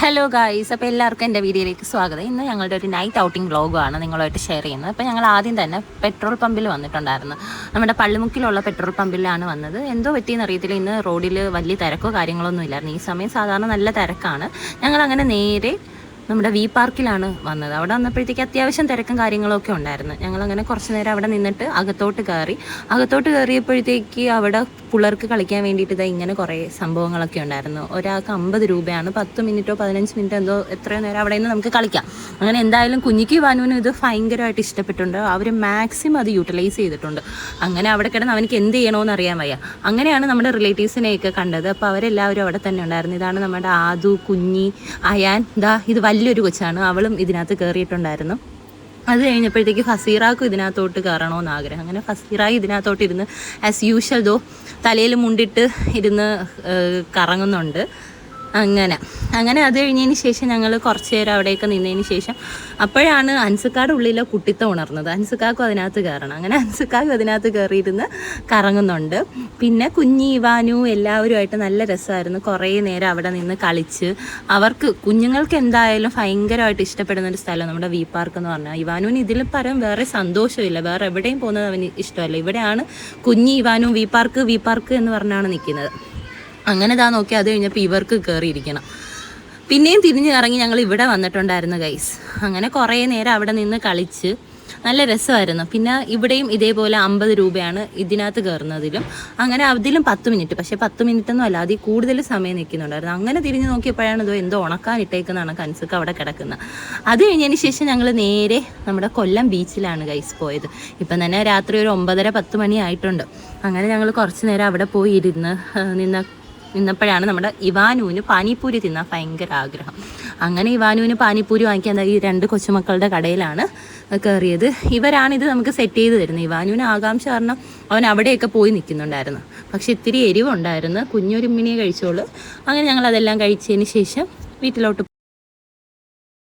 Hello guys, അപ്പോൾ എല്ലാവർക്കും എൻ്റെ വീഡിയോയിലേക്ക് സ്വാഗതം. ഇന്ന് ഞങ്ങളുടെ ഒരു നൈറ്റ് ഔട്ടിംഗ് വ്ളോഗാണ് നിങ്ങളുമായിട്ട് ഷെയർ ചെയ്യുന്നത്. അപ്പോൾ ഞങ്ങൾ ആദ്യം തന്നെ പെട്രോൾ പമ്പിൽ വന്നിട്ടുണ്ടായിരുന്നു. നമ്മുടെ പള്ളിമുക്കിലുള്ള പെട്രോൾ പമ്പിലാണ് വന്നത്. എന്തോ പറ്റിയെന്ന് അറിയത്തില്ല, ഇന്ന് റോഡിൽ വലിയ തിരക്കോ കാര്യങ്ങളൊന്നും ഇല്ലായിരുന്നു. ഈ സമയം സാധാരണ നല്ല തിരക്കാണ്. ഞങ്ങളങ്ങനെ നേരെ നമ്മുടെ വി പാർക്കിലാണ് വന്നത്. അവിടെ വന്നപ്പോഴത്തേക്ക് അത്യാവശ്യം തിരക്കും കാര്യങ്ങളൊക്കെ ഉണ്ടായിരുന്നു. ഞങ്ങളങ്ങനെ കുറച്ച് നേരം അവിടെ നിന്നിട്ട് അകത്തോട്ട് കയറിയപ്പോഴത്തേക്ക് അവിടെ പിള്ളേർക്ക് കളിക്കാൻ വേണ്ടിയിട്ട് ഇതാ ഇങ്ങനെ കുറേ സംഭവങ്ങളൊക്കെ ഉണ്ടായിരുന്നു. ഒരാൾക്ക് 50 രൂപയാണ്. 10 മിനിറ്റോ 15 മിനിറ്റോ എന്തോ എത്രയോ നേരം അവിടെ നിന്ന് നമുക്ക് കളിക്കാം. അങ്ങനെ എന്തായാലും കുഞ്ഞിക്ക് വാനുവിനും ഇത് ഭയങ്കരമായിട്ട് ഇഷ്ടപ്പെട്ടിട്ടുണ്ട്. അവർ മാക്സിമം അത് യൂട്ടിലൈസ് ചെയ്തിട്ടുണ്ട്. അങ്ങനെ അവിടെ കിടന്ന് അവനക്ക് എന്ത് ചെയ്യണമെന്ന് അറിയാൻ വയ്യ. അങ്ങനെയാണ് നമ്മുടെ റിലേറ്റീവ്സിനെയൊക്കെ കണ്ടത്. അപ്പോൾ അവരെല്ലാവരും അവിടെ തന്നെ ഉണ്ടായിരുന്നു. ഇതാണ് നമ്മുടെ ആദു, കുഞ്ഞി, അയാൻ, ഇത് വലിയൊരു കൊച്ചാണ്, അവളും ഇതിനകത്ത് കയറിയിട്ടുണ്ടായിരുന്നു. അത് കഴിഞ്ഞപ്പോഴത്തേക്ക് ഫസീറാക്കും ഇതിനകത്തോട്ട് കയറണമെന്ന് ആഗ്രഹം. അങ്ങനെ ഫസീറായി ഇതിനകത്തോട്ട് ഇരുന്ന് ആസ് യൂഷ്വൽ തലയിൽ മുണ്ടിട്ട് ഇരുന്ന് കറങ്ങുന്നുണ്ട്. അങ്ങനെ അത് കഴിഞ്ഞതിന് ശേഷം ഞങ്ങൾ കുറച്ച് നേരം അവിടെയൊക്കെ നിന്നതിന് ശേഷം അപ്പോഴാണ് അൻസുക്കാട് ഉള്ളിലെ കുട്ടിത്തം ഉണർന്നത്. അൻസുക്കാക്കും അതിനകത്ത് കയറണം. അങ്ങനെ അൻസുക്കാക്കും അതിനകത്ത് കയറിയിരുന്ന് കറങ്ങുന്നുണ്ട്. പിന്നെ കുഞ്ഞി, ഇവാനു എല്ലാവരുമായിട്ട് നല്ല രസമായിരുന്നു. കുറേ നേരം അവിടെ നിന്ന് കളിച്ച് കുഞ്ഞുങ്ങൾക്ക് എന്തായാലും ഭയങ്കരമായിട്ട് ഇഷ്ടപ്പെടുന്ന ഒരു സ്ഥലം നമ്മുടെ വി പാർക്ക് എന്ന് പറഞ്ഞാൽ. ഇവാനുവിന് ഇതിൽ പരം വേറെ സന്തോഷമില്ല, വേറെ എവിടെയും പോകുന്നത് അവന് ഇഷ്ടമല്ല. ഇവിടെയാണ് കുഞ്ഞി, ഇവാനു വി പാർക്ക് എന്ന് പറഞ്ഞാണ് നിൽക്കുന്നത്. അങ്ങനെ നോക്കി അത് കഴിഞ്ഞപ്പോൾ ഇവർക്ക് കയറിയിരിക്കണം. പിന്നെയും തിരിഞ്ഞ് ഇറങ്ങി ഞങ്ങൾ ഇവിടെ വന്നിട്ടുണ്ടായിരുന്നു ഗൈസ്. അങ്ങനെ കുറേ നേരം അവിടെ നിന്ന് കളിച്ച് നല്ല രസമായിരുന്നു. പിന്നെ ഇവിടെയും ഇതേപോലെ 50 രൂപയാണ് ഇതിനകത്ത് കയറുന്നതിലും. അങ്ങനെ അതിലും 10 മിനിറ്റ്, പക്ഷേ 10 മിനിറ്റൊന്നും അല്ല, അതിൽ കൂടുതൽ സമയം നിൽക്കുന്നുണ്ടായിരുന്നു. അങ്ങനെ തിരിഞ്ഞ് നോക്കിയപ്പോഴാണ് എന്തോ ഉണക്കാനിട്ടേക്കുന്നതാണ് കൻസുക്ക് അവിടെ കിടക്കുന്നത്. അത് കഴിഞ്ഞതിന് ശേഷം ഞങ്ങൾ നേരെ നമ്മുടെ കൊല്ലം ബീച്ചിലാണ് ഗൈസ് പോയത്. ഇപ്പം തന്നെ രാത്രി ഒരു 9:30-10 മണി ആയിട്ടുണ്ട്. അങ്ങനെ ഞങ്ങൾ കുറച്ച് നേരം അവിടെ പോയി നിന്നപ്പോഴാണ് നമ്മുടെ ഇവാനുവിന് പാനിപ്പൂരി തിന്നാൻ ഭയങ്കര ആഗ്രഹം. അങ്ങനെ ഇവാനുവിന് പാനിപ്പൂരി വാങ്ങിക്കാൻ ഈ 2 കൊച്ചുമക്കളുടെ കടയിലാണ് കയറിയത്. ഇവരാണിത് നമുക്ക് സെറ്റ് ചെയ്ത് തരുന്നത്. ഇവാനുവിന് ആകാംക്ഷ കാരണം അവൻ അവിടെയൊക്കെ പോയി നിൽക്കുന്നുണ്ടായിരുന്നു. പക്ഷെ ഇത്തിരി എരിവുണ്ടായിരുന്നു. കുഞ്ഞൊരുമ്മിനിയെ കഴിച്ചോളൂ. അങ്ങനെ ഞങ്ങൾ അതെല്ലാം കഴിച്ചതിന് ശേഷം വീട്ടിലോട്ട്